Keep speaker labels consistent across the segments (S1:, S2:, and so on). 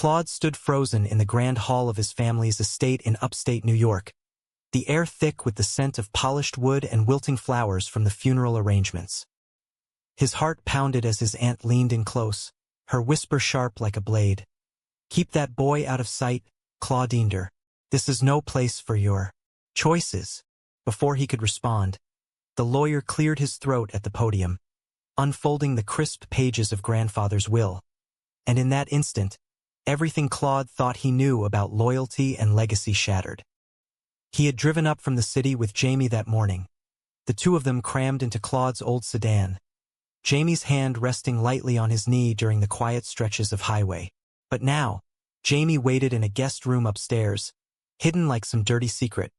S1: Claude stood frozen in the grand hall of his family's estate in upstate New York, the air thick with the scent of polished wood and wilting flowers from the funeral arrangements. His heart pounded as his aunt leaned in close, her whisper sharp like a blade. "Keep that boy out of sight, Claude. This is no place for your choices." Before he could respond, the lawyer cleared his throat at the podium, unfolding the crisp pages of grandfather's will. And in that instant, everything Claude thought he knew about loyalty and legacy shattered. He had driven up from the city with Jamie that morning, the two of them crammed into Claude's old sedan, Jamie's hand resting lightly on his knee during the quiet stretches of highway. But now, Jamie waited in a guest room upstairs, hidden like some dirty secret,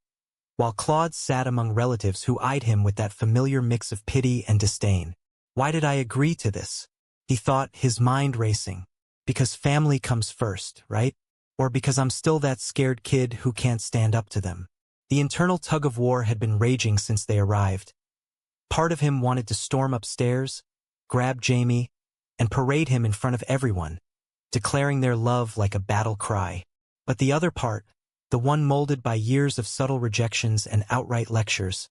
S1: while Claude sat among relatives who eyed him with that familiar mix of pity and disdain. Why did I agree to this? He thought, his mind racing. Because family comes first, right? Or because I'm still that scared kid who can't stand up to them? The internal tug-of-war had been raging since they arrived. Part of him wanted to storm upstairs, grab Jamie, and parade him in front of everyone, declaring their love like a battle cry. But the other part, the one molded by years of subtle rejections and outright lectures,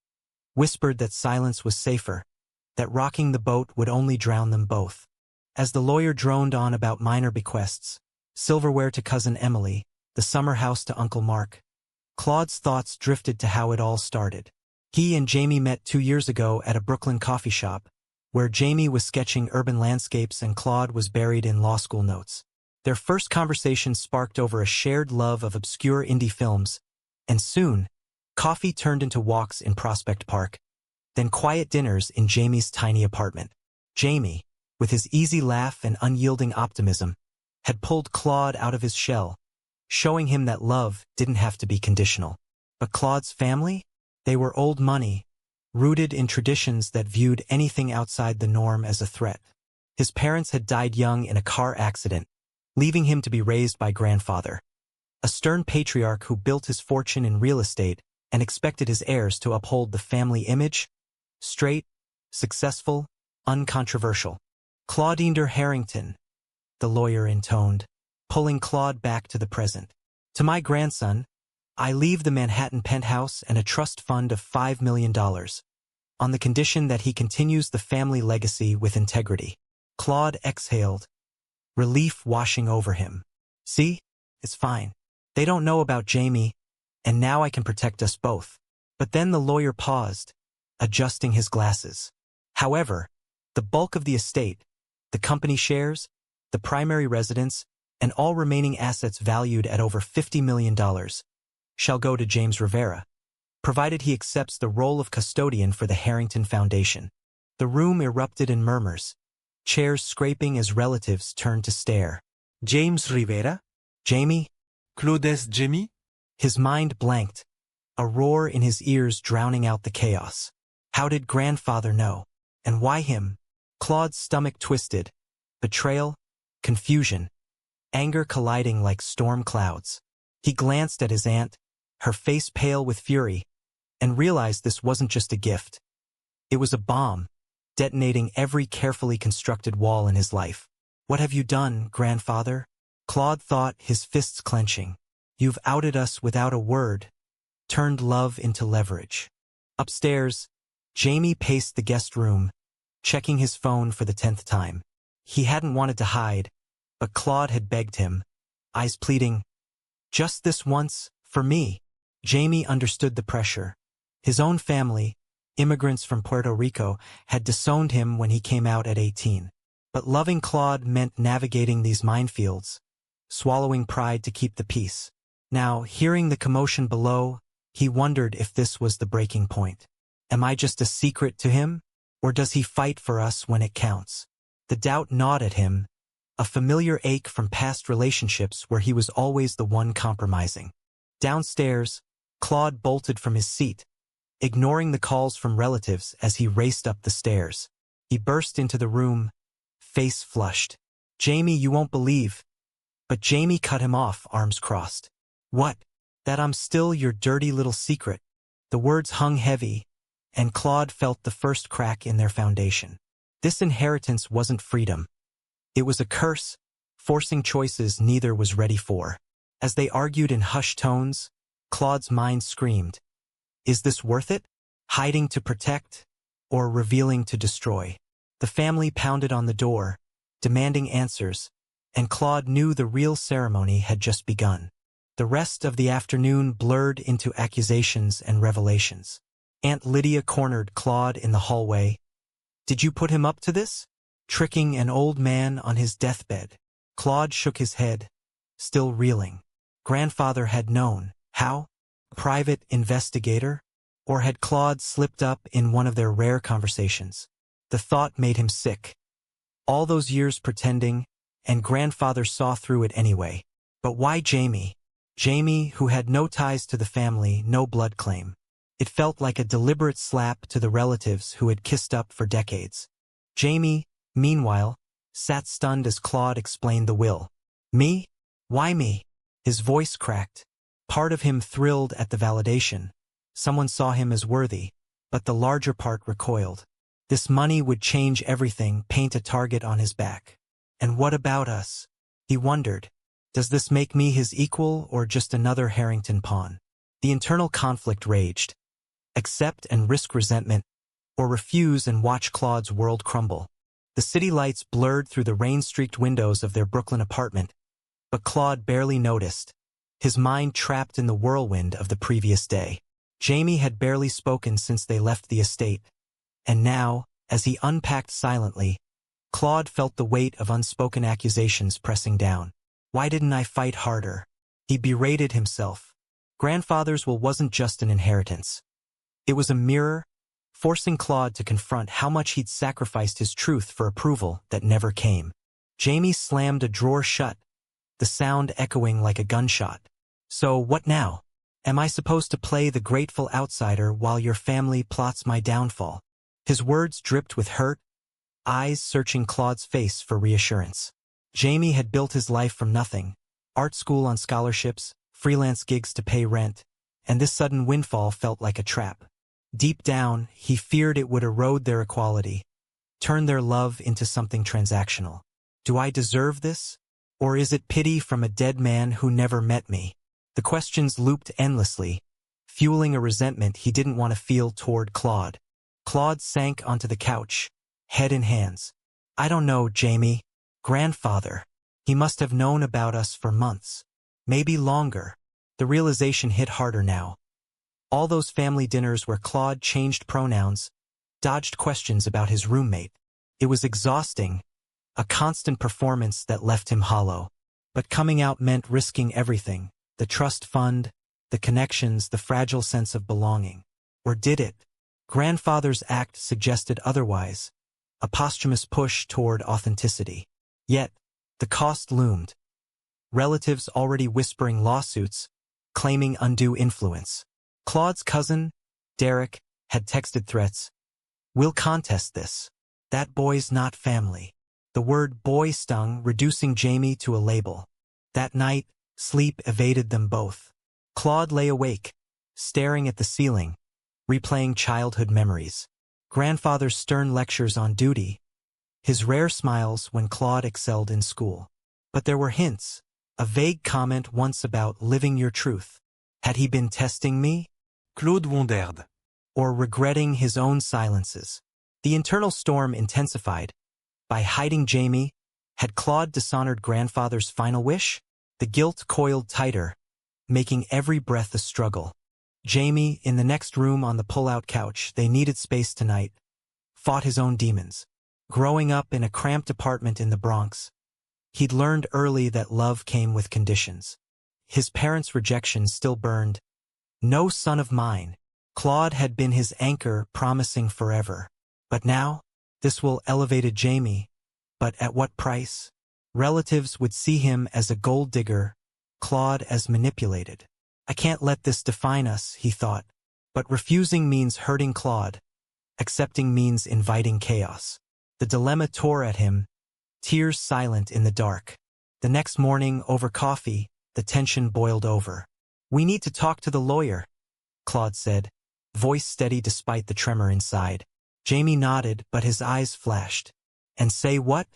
S1: whispered that silence was safer, that rocking the boat would only drown them both. As the lawyer droned on about minor bequests, silverware to cousin Emily, the summer house to Uncle Mark, Claude's thoughts drifted to how it all started. He and Jamie met 2 years ago at a Brooklyn coffee shop, where Jamie was sketching urban landscapes and Claude was buried in law school notes. Their first conversation sparked over a shared love of obscure indie films, and soon, coffee turned into walks in Prospect Park, then quiet dinners in Jamie's tiny apartment. Jamie, with his easy laugh and unyielding optimism, had pulled Claude out of his shell, showing him that love didn't have to be conditional. But Claude's family? They were old money, rooted in traditions that viewed anything outside the norm as a threat. His parents had died young in a car accident, leaving him to be raised by grandfather, a stern patriarch who built his fortune in real estate and expected his heirs to uphold the family image: straight, successful, uncontroversial. Claude Harrington, the lawyer intoned, pulling Claude back to the present. "To my grandson, I leave the Manhattan penthouse and a trust fund of $5 million, on the condition that he continues the family legacy with integrity." Claude exhaled, relief washing over him. "See? It's fine. They don't know about Jamie, and now I can protect us both." But then the lawyer paused, adjusting his glasses. "However, the bulk of the estate, the company shares, the primary residence, and all remaining assets valued at over $50 million, shall go to James Rivera, provided he accepts the role of custodian for the Harrington Foundation." The room erupted in murmurs, chairs scraping as relatives turned to stare.
S2: James Rivera?
S1: Jamie?
S2: Claude's Jamie?
S1: His mind blanked, a roar in his ears drowning out the chaos. How did grandfather know? And why him? Claude's stomach twisted. Betrayal, confusion, anger colliding like storm clouds. He glanced at his aunt, her face pale with fury, and realized this wasn't just a gift. It was a bomb, detonating every carefully constructed wall in his life. "What have you done, grandfather?" Claude thought, his fists clenching. "You've outed us without a word, turned love into leverage." Upstairs, Jamie paced the guest room, checking his phone for the 10th time. He hadn't wanted to hide, but Claude had begged him, eyes pleading, "Just this once, for me." Jamie understood the pressure. His own family, immigrants from Puerto Rico, had disowned him when he came out at 18. But loving Claude meant navigating these minefields, swallowing pride to keep the peace. Now, hearing the commotion below, he wondered if this was the breaking point. Am I just a secret to him? Or does he fight for us when it counts? The doubt gnawed at him, a familiar ache from past relationships where he was always the one compromising. Downstairs, Claude bolted from his seat, ignoring the calls from relatives as he raced up the stairs. He burst into the room, face flushed. "Jamie, you won't believe." But Jamie cut him off, arms crossed. "What?" "That I'm still your dirty little secret." The words hung heavy, and Claude felt the first crack in their foundation. This inheritance wasn't freedom. It was a curse, forcing choices neither was ready for. As they argued in hushed tones, Claude's mind screamed, "Is this worth it? Hiding to protect, or revealing to destroy?" The family pounded on the door, demanding answers, and Claude knew the real ceremony had just begun. The rest of the afternoon blurred into accusations and revelations. Aunt Lydia cornered Claude in the hallway. "Did you put him up to this? Tricking an old man on his deathbed?" Claude shook his head, still reeling. Grandfather had known. How? Private investigator? Or had Claude slipped up in one of their rare conversations? The thought made him sick. All those years pretending, and grandfather saw through it anyway. But why Jamie? Jamie, who had no ties to the family, no blood claim. It felt like a deliberate slap to the relatives who had kissed up for decades. Jamie, meanwhile, sat stunned as Claude explained the will. "Me? Why me?" His voice cracked. Part of him thrilled at the validation. Someone saw him as worthy, but the larger part recoiled. This money would change everything, paint a target on his back. And what about us? He wondered. Does this make me his equal or just another Harrington pawn? The internal conflict raged. Accept and risk resentment, or refuse and watch Claude's world crumble. The city lights blurred through the rain-streaked windows of their Brooklyn apartment, but Claude barely noticed, his mind trapped in the whirlwind of the previous day. Jamie had barely spoken since they left the estate, and now, as he unpacked silently, Claude felt the weight of unspoken accusations pressing down. Why didn't I fight harder? He berated himself. Grandfather's will wasn't just an inheritance. It was a mirror, forcing Claude to confront how much he'd sacrificed his truth for approval that never came. Jamie slammed a drawer shut, the sound echoing like a gunshot. "So what now? Am I supposed to play the grateful outsider while your family plots my downfall?" His words dripped with hurt, eyes searching Claude's face for reassurance. Jamie had built his life from nothing, art school on scholarships, freelance gigs to pay rent, and this sudden windfall felt like a trap. Deep down, he feared it would erode their equality, turn their love into something transactional. Do I deserve this? Or is it pity from a dead man who never met me? The questions looped endlessly, fueling a resentment he didn't want to feel toward Claude. Claude sank onto the couch, head in hands. "I don't know, Jamie. Grandfather. He must have known about us for months. Maybe longer." The realization hit harder now. All those family dinners where Claude changed pronouns, dodged questions about his roommate. It was exhausting, a constant performance that left him hollow. But coming out meant risking everything. The trust fund, the connections, the fragile sense of belonging. Or did it? Grandfather's act suggested otherwise, a posthumous push toward authenticity. Yet, the cost loomed. Relatives already whispering lawsuits, claiming undue influence. Claude's cousin, Derek, had texted threats. "We'll contest this. That boy's not family." The word boy stung, reducing Jamie to a label. That night, sleep evaded them both. Claude lay awake, staring at the ceiling, replaying childhood memories. Grandfather's stern lectures on duty, his rare smiles when Claude excelled in school. But there were hints, a vague comment once about living your truth. Had he been testing me?
S2: Claude wondered.
S1: Or regretting his own silences? The internal storm intensified. By hiding Jamie, had Claude dishonored grandfather's final wish? The guilt coiled tighter, making every breath a struggle. Jamie, in the next room on the pull-out couch, they needed space tonight, fought his own demons. Growing up in a cramped apartment in the Bronx, he'd learned early that love came with conditions. His parents' rejection still burned. No son of mine. Claude had been his anchor, promising forever. But now, this will elevated Jamie. But at what price? Relatives would see him as a gold digger, Claude as manipulated. I can't let this define us, he thought. But refusing means hurting Claude. Accepting means inviting chaos. The dilemma tore at him, tears silent in the dark. The next morning, over coffee, the tension boiled over. "We need to talk to the lawyer," Claude said, voice steady despite the tremor inside. Jamie nodded, but his eyes flashed. "And say what?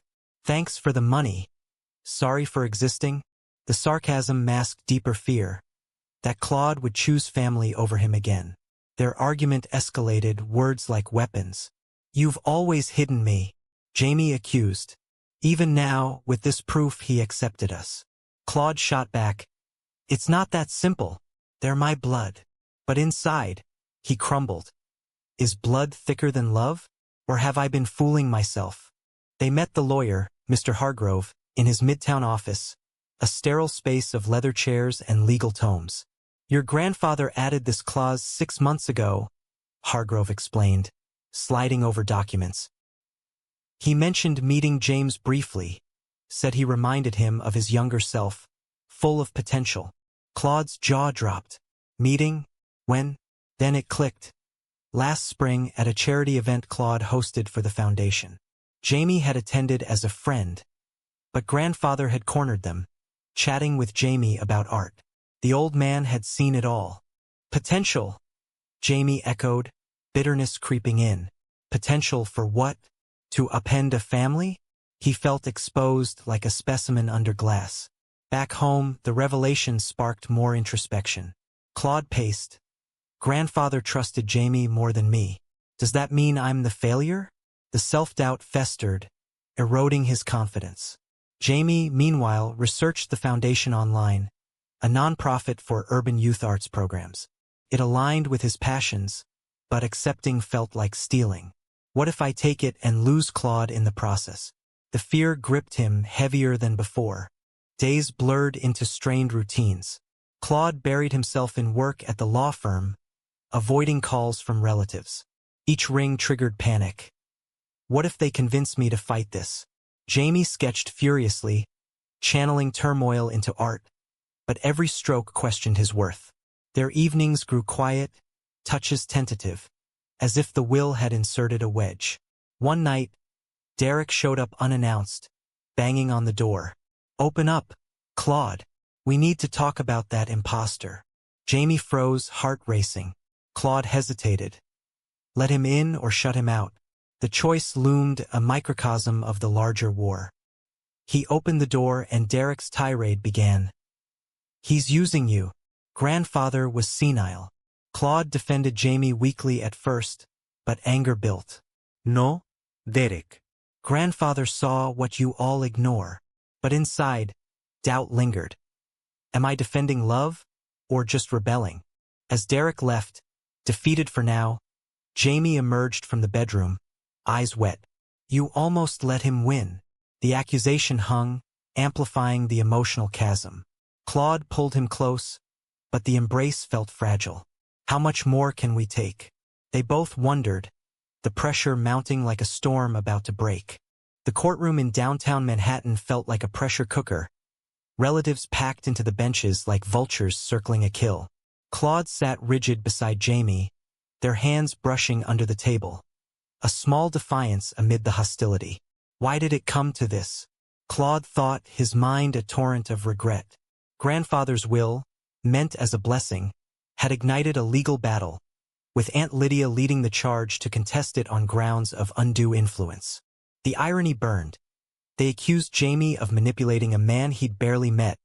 S1: Thanks for the money." Sorry for existing? The sarcasm masked deeper fear, that Claude would choose family over him again. Their argument escalated, words like weapons. You've always hidden me, Jamie accused. Even now, with this proof, he accepted us. Claude shot back. It's not that simple. They're my blood. But inside, he crumbled. Is blood thicker than love? Or have I been fooling myself? They met the lawyer, Mr. Hargrove, in his midtown office, a sterile space of leather chairs and legal tomes. Your grandfather added this clause 6 months ago, Hargrove explained, sliding over documents. He mentioned meeting James briefly, said he reminded him of his younger self, full of potential. Claude's jaw dropped. Meeting? When? Then it clicked. Last spring at a charity event Claude hosted for the foundation. Jamie had attended as a friend, but grandfather had cornered them, chatting with Jamie about art. The old man had seen it all. Potential, Jamie echoed, bitterness creeping in. Potential for what? To upend a family? He felt exposed like a specimen under glass. Back home, the revelation sparked more introspection. Claude paced. Grandfather trusted Jamie more than me. Does that mean I'm the failure? The self-doubt festered, eroding his confidence. Jamie, meanwhile, researched the foundation online, a nonprofit for urban youth arts programs. It aligned with his passions, but accepting felt like stealing. What if I take it and lose Claude in the process? The fear gripped him heavier than before. Days blurred into strained routines. Claude buried himself in work at the law firm, avoiding calls from relatives. Each ring triggered panic. What if they convince me to fight this? Jamie sketched furiously, channeling turmoil into art, but every stroke questioned his worth. Their evenings grew quiet, touches tentative, as if the will had inserted a wedge. One night, Derek showed up unannounced, banging on the door. Open up, Claude. We need to talk about that imposter. Jamie froze, heart racing. Claude hesitated. Let him in or shut him out? The choice loomed, a microcosm of the larger war. He opened the door and Derek's tirade began. He's using you. Grandfather was senile. Claude defended Jamie weakly at first, but anger built.
S2: No, Derek.
S1: Grandfather saw what you all ignore. But inside, doubt lingered. Am I defending love, or just rebelling? As Derek left, defeated for now, Jamie emerged from the bedroom, eyes wet. You almost let him win. The accusation hung, amplifying the emotional chasm. Claude pulled him close, but the embrace felt fragile. How much more can we take? They both wondered, the pressure mounting like a storm about to break. The courtroom in downtown Manhattan felt like a pressure cooker. Relatives packed into the benches like vultures circling a kill. Claude sat rigid beside Jamie, their hands brushing under the table. A small defiance amid the hostility. Why did it come to this? Claude thought, his mind a torrent of regret. Grandfather's will, meant as a blessing, had ignited a legal battle, with Aunt Lydia leading the charge to contest it on grounds of undue influence. The irony burned. They accused Jamie of manipulating a man he'd barely met,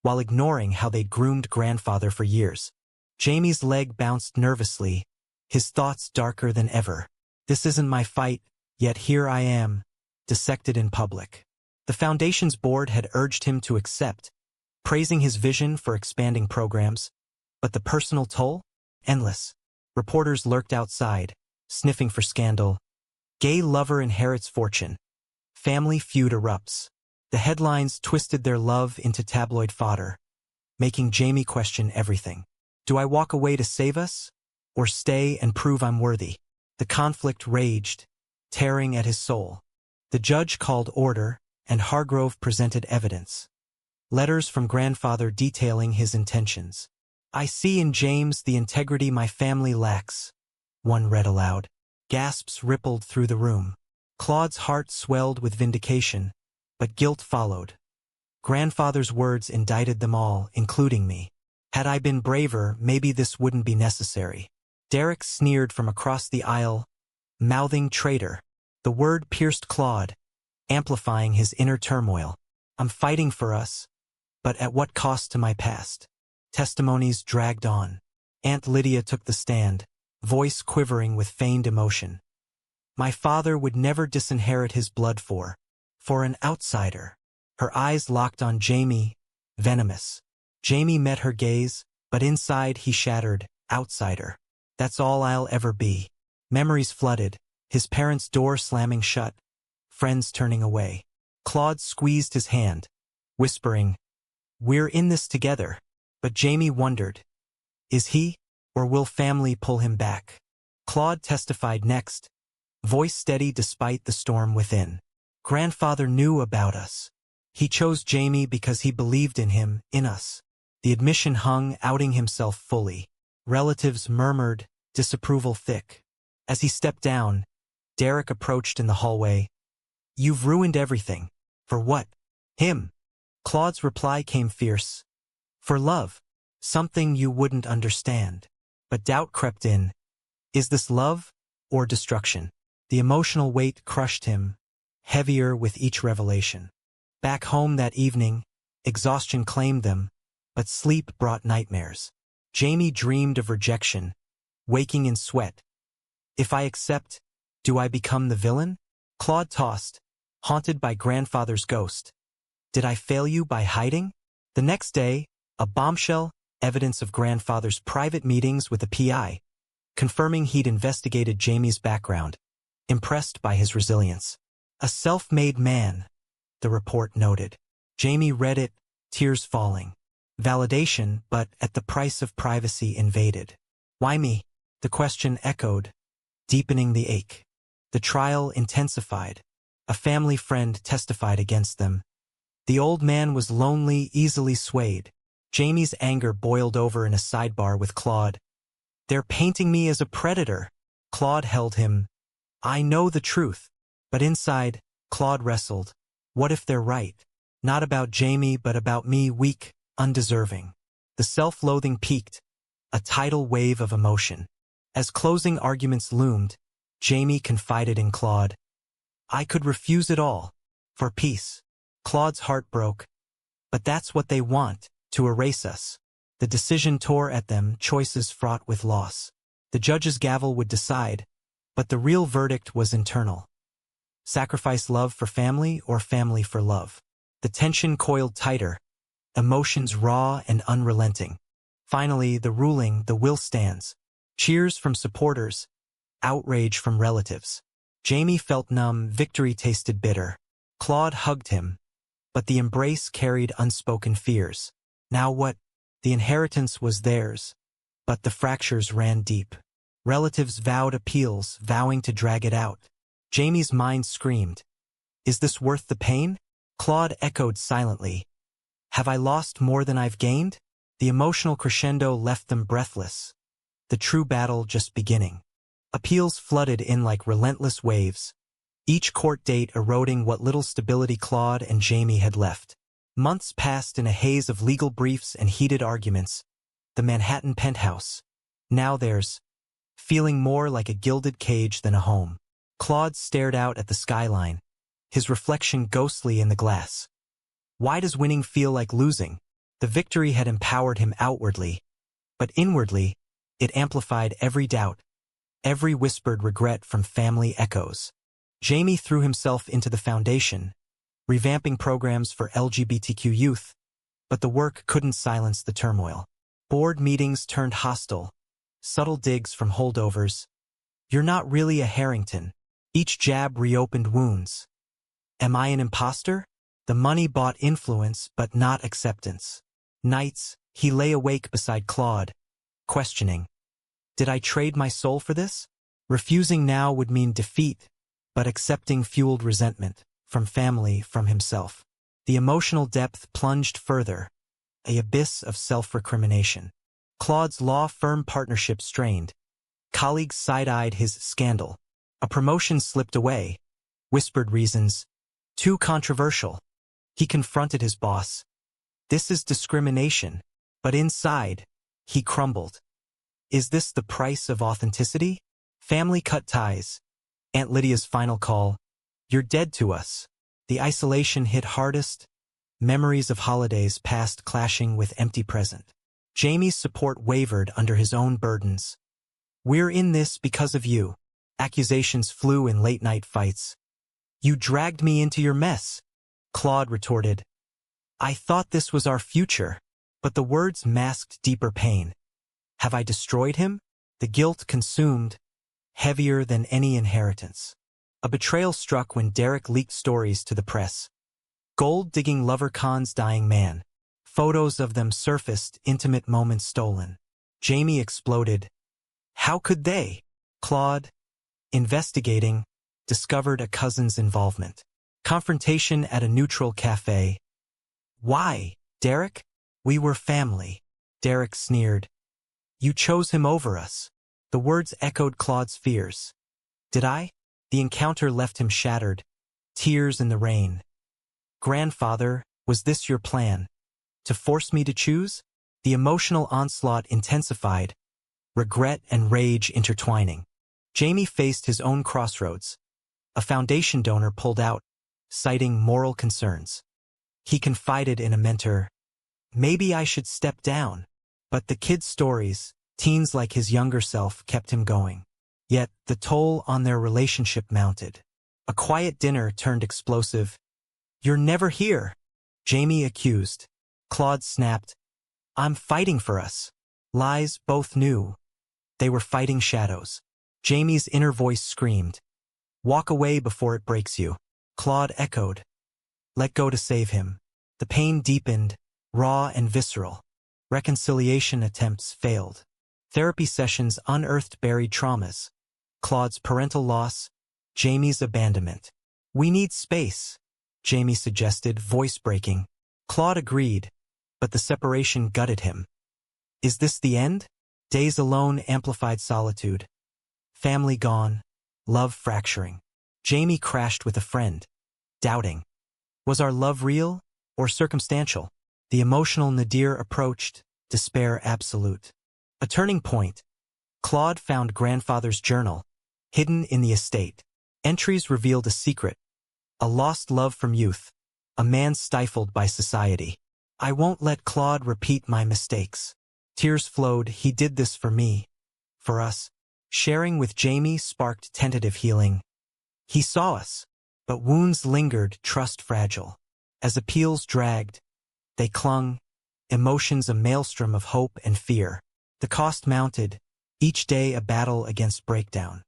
S1: while ignoring how they'd groomed grandfather for years. Jamie's leg bounced nervously, his thoughts darker than ever. This isn't my fight, yet here I am, dissected in public. The foundation's board had urged him to accept, praising his vision for expanding programs, but the personal toll? Endless. Reporters lurked outside, sniffing for scandal. Gay lover inherits fortune. Family feud erupts. The headlines twisted their love into tabloid fodder, making Jamie question everything. Do I walk away to save us? Or stay and prove I'm worthy? The conflict raged, tearing at his soul. The judge called order, and Hargrove presented evidence. Letters from grandfather detailing his intentions. I see in James the integrity my family lacks, one read aloud. Gasps rippled through the room. Claude's heart swelled with vindication, but guilt followed. Grandfather's words indicted them all, including me. Had I been braver, maybe this wouldn't be necessary. Derek sneered from across the aisle, mouthing traitor. The word pierced Claude, amplifying his inner turmoil. I'm fighting for us, but at what cost to my past? Testimonies dragged on. Aunt Lydia took the stand, voice quivering with feigned emotion. My father would never disinherit his blood for an outsider. Her eyes locked on Jamie, venomous. Jamie met her gaze, but inside he shattered, outsider. That's all I'll ever be. Memories flooded, his parents' door slamming shut, friends turning away. Claude squeezed his hand, whispering, "We're in this together." But Jamie wondered, is he, or will family pull him back? Claude testified next, voice steady despite the storm within. Grandfather knew about us. He chose Jamie because he believed in him, in us. The admission hung, outing himself fully. Relatives murmured, disapproval thick. As he stepped down, Derek approached in the hallway. You've ruined everything. For what? Him. Claude's reply came fierce. For love. Something you wouldn't understand. But doubt crept in. Is this love or destruction? The emotional weight crushed him, heavier with each revelation. Back home that evening, exhaustion claimed them, but sleep brought nightmares. Jamie dreamed of rejection, waking in sweat. If I accept, do I become the villain? Claude tossed, haunted by grandfather's ghost. Did I fail you by hiding? The next day, a bombshell, evidence of grandfather's private meetings with a PI, confirming he'd investigated Jamie's background, impressed by his resilience. A self-made man, the report noted. Jamie read it, tears falling. Validation, but at the price of privacy invaded. Why me? The question echoed, deepening the ache. The trial intensified. A family friend testified against them. The old man was lonely, easily swayed. Jamie's anger boiled over in a sidebar with Claude. They're painting me as a predator. Claude held him. I know the truth. But inside, Claude wrestled. What if they're right? Not about Jamie, but about me, weak, undeserving. The self-loathing peaked, a tidal wave of emotion. As closing arguments loomed, Jamie confided in Claude. I could refuse it all. For peace. Claude's heart broke. But that's what they want, to erase us. The decision tore at them, choices fraught with loss. The judge's gavel would decide, but the real verdict was internal. Sacrifice love for family or family for love. The tension coiled tighter, emotions raw and unrelenting. Finally, the ruling, the will stands. Cheers from supporters, outrage from relatives. Jamie felt numb, victory tasted bitter. Claude hugged him, but the embrace carried unspoken fears. Now what? The inheritance was theirs, but the fractures ran deep. Relatives vowed appeals, vowing to drag it out. Jamie's mind screamed, is this worth the pain? Claude echoed silently. Have I lost more than I've gained? The emotional crescendo left them breathless. The true battle just beginning. Appeals flooded in like relentless waves, each court date eroding what little stability Claude and Jamie had left. Months passed in a haze of legal briefs and heated arguments. The Manhattan penthouse. Now theirs. Feeling more like a gilded cage than a home. Claude stared out at the skyline, his reflection ghostly in the glass. Why does winning feel like losing? The victory had empowered him outwardly, but inwardly, it amplified every doubt, every whispered regret from family echoes. Jamie threw himself into the foundation, revamping programs for LGBTQ youth, but the work couldn't silence the turmoil. Board meetings turned hostile, subtle digs from holdovers. You're not really a Harrington. Each jab reopened wounds. Am I an imposter? The money bought influence, but not acceptance. Nights, he lay awake beside Claude, questioning. Did I trade my soul for this? Refusing now would mean defeat, but accepting fueled resentment, from family, from himself. The emotional depth plunged further, an abyss of self-recrimination. Claude's law firm partnership strained. Colleagues side-eyed his scandal. A promotion slipped away. Whispered reasons. Too controversial. He confronted his boss. This is discrimination. But inside, he crumbled. Is this the price of authenticity? Family cut ties. Aunt Lydia's final call. You're dead to us. The isolation hit hardest. memories of holidays past clashing with empty present. Jamie's support wavered under his own burdens. "We're in this because of you." Accusations flew in late-night fights. "You dragged me into your mess," Claude retorted. "I thought this was our future." But the words masked deeper pain. Have I destroyed him? The guilt consumed, heavier than any inheritance. A betrayal struck when Derek leaked stories to the press. Gold-digging lover Khan's dying man. Photos of them surfaced, intimate moments stolen. Jamie exploded. How could they? Claude, investigating, discovered a cousin's involvement. Confrontation at a neutral cafe. Why, Derek? We were family. Derek sneered. You chose him over us. The words echoed Claude's fears. Did I? The encounter left him shattered. Tears in the rain. Grandfather, was this your plan? To force me to choose? The emotional onslaught intensified, regret and rage intertwining. Jamie faced his own crossroads. A foundation donor pulled out, citing moral concerns. He confided in a mentor, maybe I should step down. But the kid's stories, teens like his younger self, kept him going. Yet, the toll on their relationship mounted. A quiet dinner turned explosive. You're never here, Jamie accused. Claude snapped. I'm fighting for us. Lies both knew. They were fighting shadows. Jamie's inner voice screamed. Walk away before it breaks you. Claude echoed. Let go to save him. The pain deepened, raw and visceral. Reconciliation attempts failed. Therapy sessions unearthed buried traumas. Claude's parental loss, Jamie's abandonment. We need space, Jamie suggested, voice breaking. Claude agreed, but the separation gutted him. Is this the end? Days alone amplified solitude. Family gone, love fracturing. Jamie crashed with a friend, doubting. Was our love real or circumstantial? The emotional nadir approached, despair absolute. A turning point. Claude found grandfather's journal, hidden in the estate. Entries revealed a secret. A lost love from youth. A man stifled by society. I won't let Claude repeat my mistakes. Tears flowed. He did this for me. For us. Sharing with Jamie sparked tentative healing. He saw us. But wounds lingered, trust fragile. As appeals dragged, they clung, emotions a maelstrom of hope and fear. The cost mounted, each day a battle against breakdown.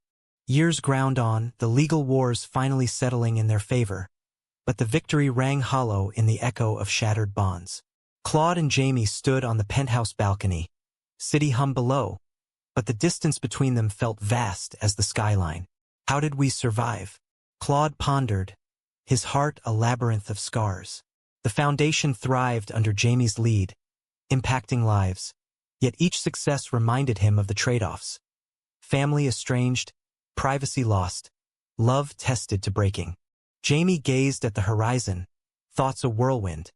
S1: Years ground on, the legal wars finally settling in their favor. But the victory rang hollow in the echo of shattered bonds. Claude and Jamie stood on the penthouse balcony. City hummed below, but the distance between them felt vast as the skyline. How did we survive? Claude pondered, his heart a labyrinth of scars. The foundation thrived under Jamie's lead, impacting lives. Yet each success reminded him of the trade-offs. Family estranged, privacy lost, love tested to breaking. Jamie gazed at the horizon, thoughts a whirlwind.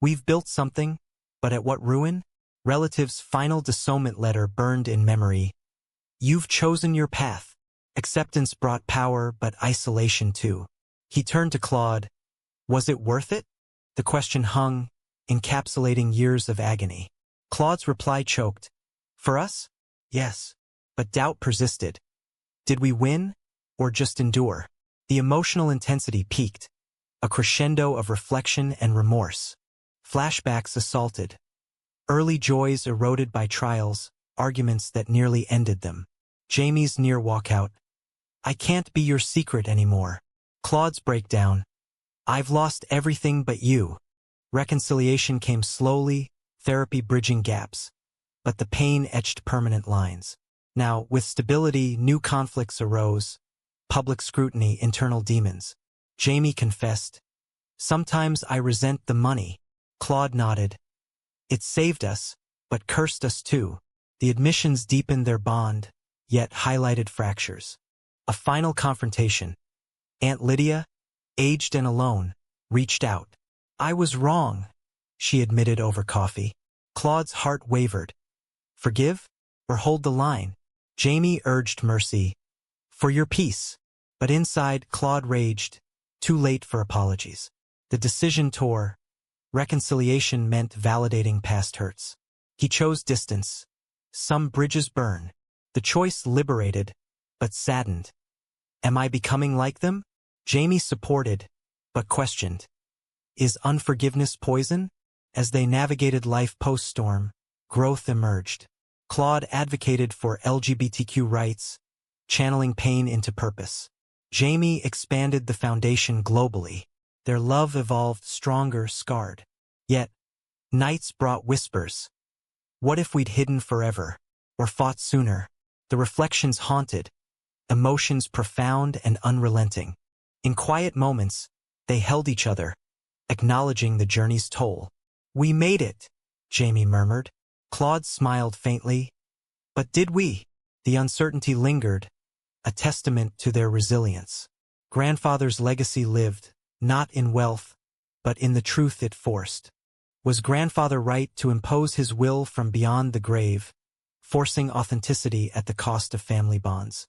S1: We've built something, but at what ruin? Relatives' final disownment letter burned in memory. You've chosen your path. Acceptance brought power, but isolation too. He turned to Claude. Was it worth it? The question hung, encapsulating years of agony. Claude's reply choked. For us? Yes. But doubt persisted. Did we win, or just endure? The emotional intensity peaked, a crescendo of reflection and remorse. Flashbacks assaulted. Early joys eroded by trials, arguments that nearly ended them. Jamie's near walkout. I can't be your secret anymore. Claude's breakdown. I've lost everything but you. Reconciliation came slowly, therapy bridging gaps. But the pain etched permanent lines. Now, with stability, new conflicts arose. Public scrutiny, internal demons. Jamie confessed. Sometimes I resent the money. Claude nodded. It saved us, but cursed us too. The admissions deepened their bond, yet highlighted fractures. A final confrontation. Aunt Lydia, aged and alone, reached out. I was wrong, she admitted over coffee. Claude's heart wavered. Forgive, or hold the line? Jamie urged mercy. For your peace. But inside, Claude raged. Too late for apologies. The decision tore. Reconciliation meant validating past hurts. He chose distance. Some bridges burn. The choice liberated, but saddened. Am I becoming like them? Jamie supported, but questioned. Is unforgiveness poison? As they navigated life post-storm, growth emerged. Claude advocated for LGBTQ rights, channeling pain into purpose. Jamie expanded the foundation globally. Their love evolved stronger, scarred. Yet, nights brought whispers. What if we'd hidden forever, or fought sooner? The reflections haunted, emotions profound and unrelenting. In quiet moments, they held each other, acknowledging the journey's toll. We made it, Jamie murmured. Claude smiled faintly. But did we? The uncertainty lingered, a testament to their resilience. Grandfather's legacy lived, not in wealth, but in the truth it forced. Was grandfather right to impose his will from beyond the grave, forcing authenticity at the cost of family bonds?